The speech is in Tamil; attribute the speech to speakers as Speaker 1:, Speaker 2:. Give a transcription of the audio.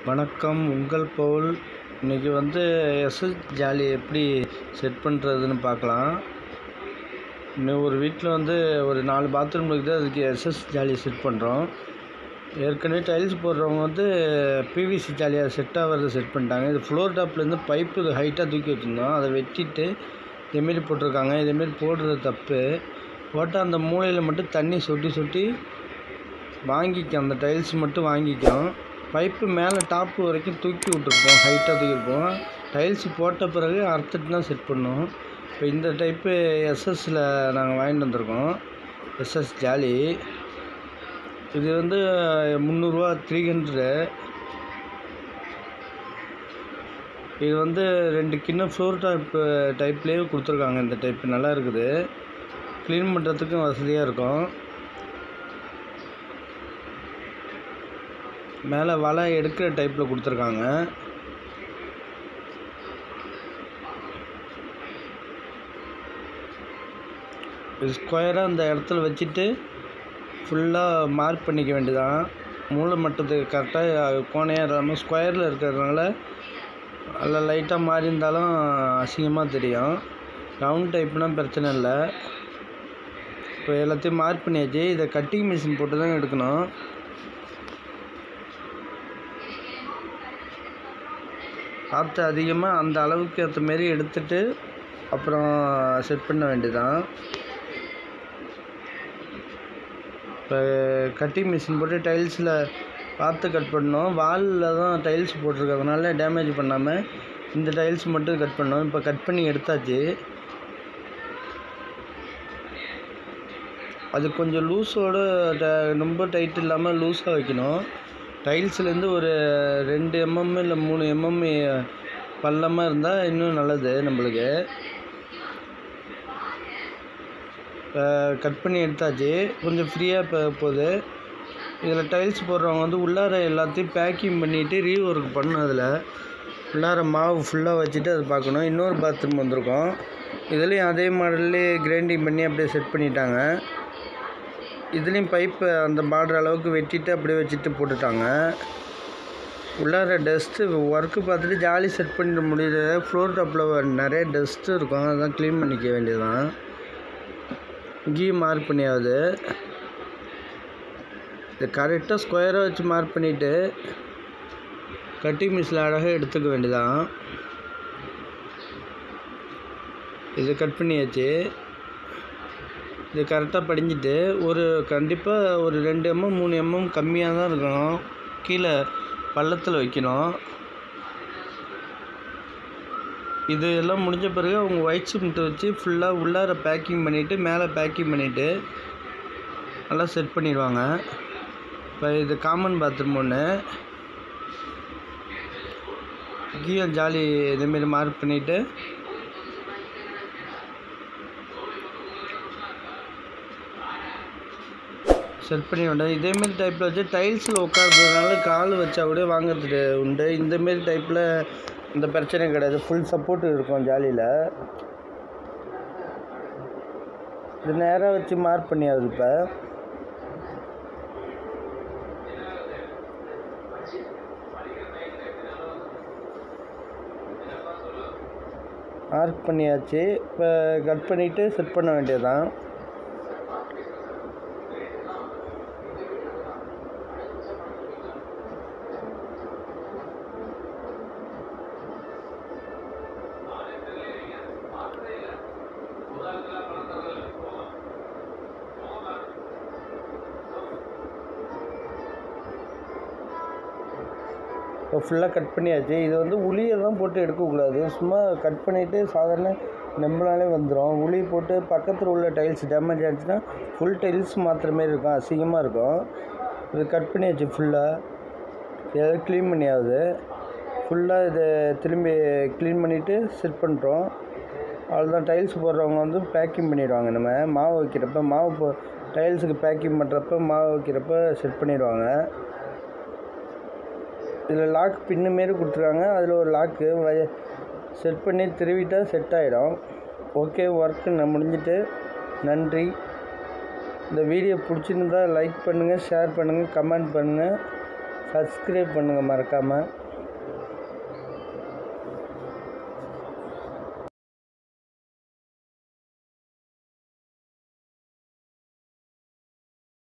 Speaker 1: வணக்கம். உங்கள் பவுல். இன்றைக்கி எஸ்எஸ் ஜாலி எப்படி செட் பண்ணுறதுன்னு பார்க்கலாம். இன்னும் ஒரு வீட்டில் ஒரு 4 பாத்ரூம் இருக்குது. அதுக்கு எஸ்எஸ் ஜாலி செட் பண்ணுறோம். ஏற்கனவே டைல்ஸ் போடுறவங்க பிவிசி ஜாலியாக செட் ஆகிறது செட் பண்ணிட்டாங்க. இது ஃப்ளோர் டாப்லேருந்து பைப்பு ஹைட்டாக தூக்கி வச்சுருந்தோம். அதை வெட்டிட்டு இதேமாரி போட்டிருக்காங்க. இதேமாரி போடுறது தப்பு. போட்டால் அந்த மூலையில் மட்டும் தண்ணி சொட்டி வாங்கிக்கும். அந்த டைல்ஸ் மட்டும் வாங்கிக்கும். பைப்பு மேலே டாப்பு வரைக்கும் தூக்கி விட்டுருப்போம், ஹைட்டாக தூக்கியிருப்போம். டைல்ஸ் போட்ட பிறகு அறுத்துட்டு தான் செட் பண்ணோம். இப்போ இந்த டைப்பு எஸ்எஸ்சில் நாங்கள் வாங்கிட்டு வந்திருக்கோம். SS jolly. இது 300 300. இது 2 கிண்ணம் ஃப்ளோர் டைப்லேயே கொடுத்துருக்காங்க. இந்த டைப்பு நல்லா இருக்குது. க்ளீன் பண்ணுறதுக்கும் வசதியாக இருக்கும். மேலே வலை எடுக்கிற டைப்பில் கொடுத்துருக்காங்க. ஸ்கொயராக அந்த இடத்துல வச்சுட்டு ஃபுல்லாக மார்க் பண்ணிக்க வேண்டியதான். மூளை மட்டத்துக்கு கரெக்டாக கோணையாக இல்லாமல் ஸ்கொயரில் இருக்கிறதுனால அதில் லைட்டாக மாறி இருந்தாலும் அசிங்கமாக தெரியும். ரவுண்ட் டைப்னால் பிரச்சனை இல்லை. இப்போ எல்லாத்தையும் மார்க் பண்ணியாச்சு. இதை கட்டிங் மிஷின் போட்டு தான் எடுக்கணும். காற்று அதிகமாக அந்த அளவுக்கு ஏற்ற மாரி எடுத்துட்டு அப்புறம் செட் பண்ண வேண்டியதான். இப்போ கட்டிங் மிஷின் போட்டு டைல்ஸில் பார்த்து கட் பண்ணோம். வாலில் தான் டைல்ஸ் போட்டிருக்கிறதுனால டேமேஜ் பண்ணாமல் இந்த டைல்ஸ் மட்டும் கட் பண்ணோம். இப்போ கட் பண்ணி எடுத்தாச்சு. அது கொஞ்சம் லூஸோடு ரொம்ப டைட் இல்லாமல் லூஸாக வைக்கணும். டைல்ஸ்லேருந்து ஒரு 2 mm இல்லை 3 mm பள்ளமாக இருந்தால் இன்னும் நல்லது நம்மளுக்கு. கட் பண்ணி எடுத்தாச்சு. கொஞ்சம் ஃப்ரீயாக போகுது. இதில் டைல்ஸ் போடுறவங்க உள்ளார எல்லாத்தையும் பேக்கிங் பண்ணிவிட்டு ரீஒர்க் பண்ணணும். அதில் உள்ளார மாவு ஃபுல்லாக வச்சுட்டு அதை பார்க்கணும். இன்னொரு பாத்ரூம் வந்திருக்கோம். இதுலேயும் அதே மாடல்லே கிரைண்டிங் பண்ணி அப்படியே செட் பண்ணிட்டாங்க. இதுலேயும் பைப்பை அந்த பார்டர் அளவுக்கு வெட்டிட்டு அப்படியே வச்சுட்டு போட்டுட்டாங்க. உள்ளார டஸ்ட்டு ஒர்க்கு பார்த்துட்டு ஜாலி செட் பண்ணிட முடியுது. ஃப்ளோர் டாப்பில் நிறைய டஸ்ட்டு இருக்கும். அதான் க்ளீன் பண்ணிக்க வேண்டியதுதான். இங்கேயும் மார்க் பண்ணியாவது. இது கரெக்டாக ஸ்கொயராக வச்சு மார்க் பண்ணிவிட்டு கட்டிங் மிஷினில் அழகாக எடுத்துக்க வேண்டியதான். இது கட் பண்ணியாச்சு. இது கரெக்டாக படிஞ்சிட்டு கண்டிப்பாக ஒரு 2 mm 3 mm கம்மியாக தான் இருக்கணும். கீழே பள்ளத்தில் வைக்கணும். இது எல்லாம் முடிஞ்ச பிறகு அவங்க ஒயிட் சிமெண்ட் வச்சு ஃபுல்லாக உள்ளார பேக்கிங் பண்ணிவிட்டு மேலே பேக்கிங் பண்ணிவிட்டு நல்லா செட் பண்ணிடுவாங்க. இப்போ இது காமன் பாத்ரூம் ஒன்று. இங்கேயும் ஜாலி இதேமாரி மார்க் பண்ணிவிட்டு செட் பண்ணி வேண்டாம். இதேமாரி டைப்பில் வச்சு டைல்ஸில் உட்காந்துறதுனால கால் வச்சா கூட வாங்கிறது உண்டு. இந்தமாரி டைப்பில் இந்த பிரச்சனை கிடையாது. ஃபுல் சப்போர்ட் இருக்கும் ஜாலியில். இது நேராக வச்சு மார்க் பண்ணியாவது. இப்போ மார்க் பண்ணியாச்சு. இப்போ கட் பண்ணிவிட்டு செட் பண்ண வேண்டியதுதான். இப்போ ஃபுல்லாக கட் பண்ணியாச்சு. இது உளியை தான் போட்டு எடுக்கக்கூடாது. சும்மா கட் பண்ணிவிட்டு சாதாரண நம்பினாலே வந்துடும். உளி போட்டு பக்கத்தில் உள்ள டைல்ஸ் டேமேஜ் ஆச்சுன்னா ஃபுல் டைல்ஸ் மாற்றுற மாரி இருக்கும். அசிங்கமாக இருக்கும். இது கட் பண்ணியாச்சு. ஃபுல்லாக ஏதாவது க்ளீன் பண்ணியாவது. ஃபுல்லாக இதை திரும்பி க்ளீன் பண்ணிவிட்டு செட் பண்ணுறோம். அவ்வளோதான். டைல்ஸ் போடுறவங்க பேக்கிங் பண்ணிடுவாங்க. நம்ம மாவு வைக்கிறப்ப டைல்ஸுக்கு பேக்கிங் பண்ணுறப்ப மாவு வைக்கிறப்ப செட் பண்ணிடுவாங்க. இதில் லாக் பின்னு மாரி கொடுத்துருக்காங்க. அதில் ஒரு லாக்கு செட் பண்ணி திருவிட்டால் செட் ஆகிடும். ஓகே, ஒர்க்கு முடிஞ்சிட்டு. நன்றி. இந்த வீடியோ பிடிச்சிருந்தால் லைக் பண்ணுங்கள், ஷேர் பண்ணுங்கள், கமெண்ட் பண்ணுங்கள். சப்ஸ்கிரைப் பண்ணுங்கள் மறக்காமல்.